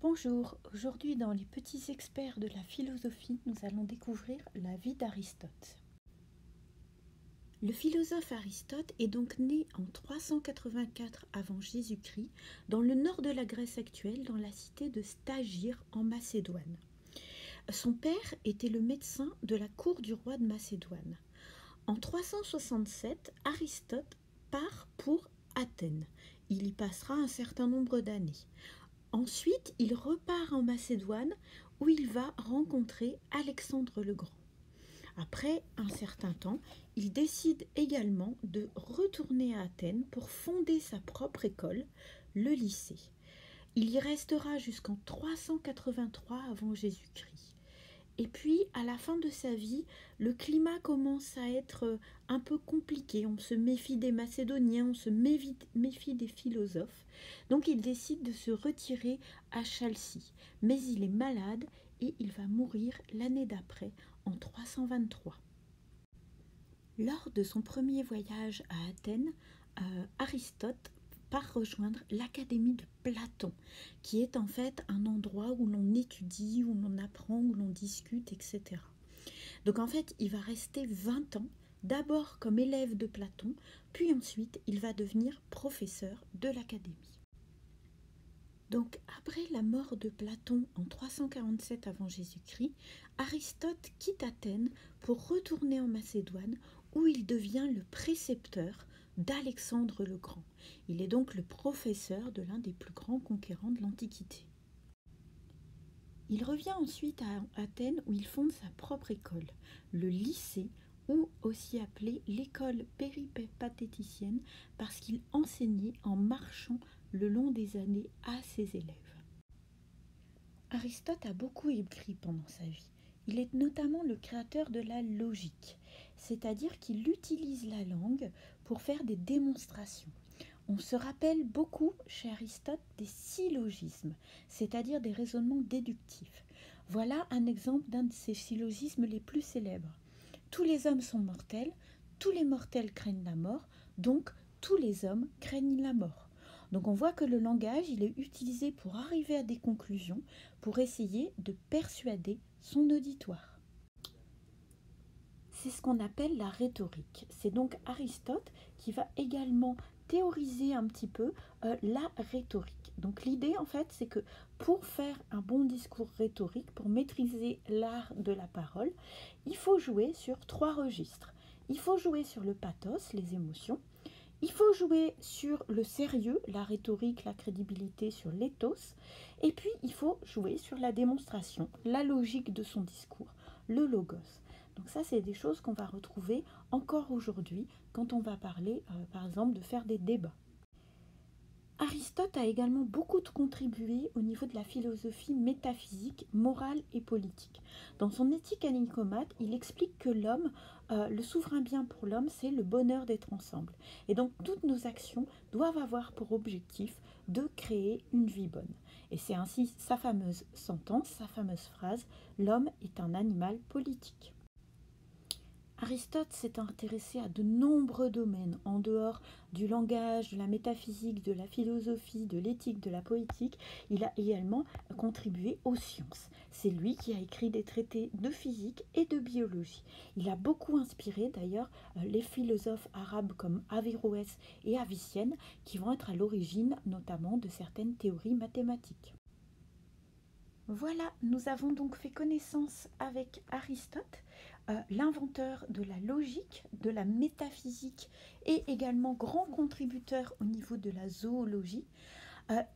Bonjour, aujourd'hui dans les petits experts de la philosophie, nous allons découvrir la vie d'Aristote. Le philosophe Aristote est donc né en 384 avant Jésus-Christ dans le nord de la Grèce actuelle, dans la cité de Stagyre en Macédoine. Son père était le médecin de la cour du roi de Macédoine. En 367, Aristote part pour Athènes. Il y passera un certain nombre d'années. Ensuite, il repart en Macédoine où il va rencontrer Alexandre le Grand. Après un certain temps, il décide également de retourner à Athènes pour fonder sa propre école, le lycée. Il y restera jusqu'en 383 avant Jésus-Christ. Et puis, à la fin de sa vie, le climat commence à être un peu compliqué. On se méfie des Macédoniens, on se méfie des philosophes. Donc, il décide de se retirer à Chalcis. Mais il est malade et il va mourir l'année d'après, en 323. Lors de son premier voyage à Athènes, Aristote part rejoindre l'Académie de Platon, qui est en fait un endroit où l'on étudie, où l'on apprend, où l'on discute, etc. Donc en fait, il va rester 20 ans, d'abord comme élève de Platon, puis ensuite il va devenir professeur de l'Académie. Donc après la mort de Platon en 347 avant Jésus-Christ, Aristote quitte Athènes pour retourner en Macédoine, où il devient le précepteur d'Alexandre le Grand. Il est donc le professeur de l'un des plus grands conquérants de l'Antiquité. Il revient ensuite à Athènes où il fonde sa propre école, le lycée, ou aussi appelé l'école péripatéticienne, parce qu'il enseignait en marchant le long des années à ses élèves. Aristote a beaucoup écrit pendant sa vie. Il est notamment le créateur de la logique, c'est-à-dire qu'il utilise la langue pour faire des démonstrations. On se rappelle beaucoup chez Aristote des syllogismes, c'est-à-dire des raisonnements déductifs. Voilà un exemple d'un de ces syllogismes les plus célèbres. Tous les hommes sont mortels, tous les mortels craignent la mort, donc tous les hommes craignent la mort. Donc on voit que le langage, il est utilisé pour arriver à des conclusions, pour essayer de persuader son auditoire. C'est ce qu'on appelle la rhétorique. C'est donc Aristote qui va également théoriser un petit peu la rhétorique. Donc l'idée en fait, c'est que pour faire un bon discours rhétorique, pour maîtriser l'art de la parole, il faut jouer sur 3 registres. Il faut jouer sur le pathos, les émotions. Il faut jouer sur le sérieux, la rhétorique, la crédibilité, sur l'éthos. Et puis, il faut jouer sur la démonstration, la logique de son discours, le logos. Donc ça, c'est des choses qu'on va retrouver encore aujourd'hui quand on va parler, par exemple, de faire des débats. Aristote a également beaucoup contribué au niveau de la philosophie métaphysique, morale et politique. Dans son Éthique à Nicomède, il explique que l'homme, le souverain bien pour l'homme, c'est le bonheur d'être ensemble. Et donc toutes nos actions doivent avoir pour objectif de créer une vie bonne. Et c'est ainsi sa fameuse sentence, sa fameuse phrase « L'homme est un animal politique ». Aristote s'est intéressé à de nombreux domaines en dehors du langage, de la métaphysique, de la philosophie, de l'éthique, de la poétique. Il a également contribué aux sciences. C'est lui qui a écrit des traités de physique et de biologie. Il a beaucoup inspiré d'ailleurs les philosophes arabes comme Averroès et Avicenne qui vont être à l'origine notamment de certaines théories mathématiques. Voilà, nous avons donc fait connaissance avec Aristote, l'inventeur de la logique, de la métaphysique et également grand contributeur au niveau de la zoologie.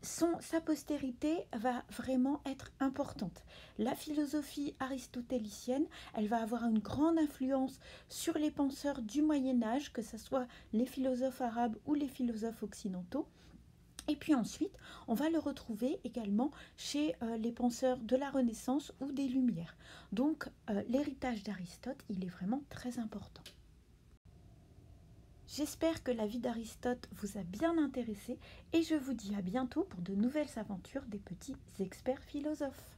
Sa postérité va vraiment être importante. La philosophie aristotélicienne, elle va avoir une grande influence sur les penseurs du Moyen-Âge, que ce soit les philosophes arabes ou les philosophes occidentaux. Et puis ensuite, on va le retrouver également chez les penseurs de la Renaissance ou des Lumières. Donc, l'héritage d'Aristote, il est vraiment très important. J'espère que la vie d'Aristote vous a bien intéressé et je vous dis à bientôt pour de nouvelles aventures des petits experts philosophes.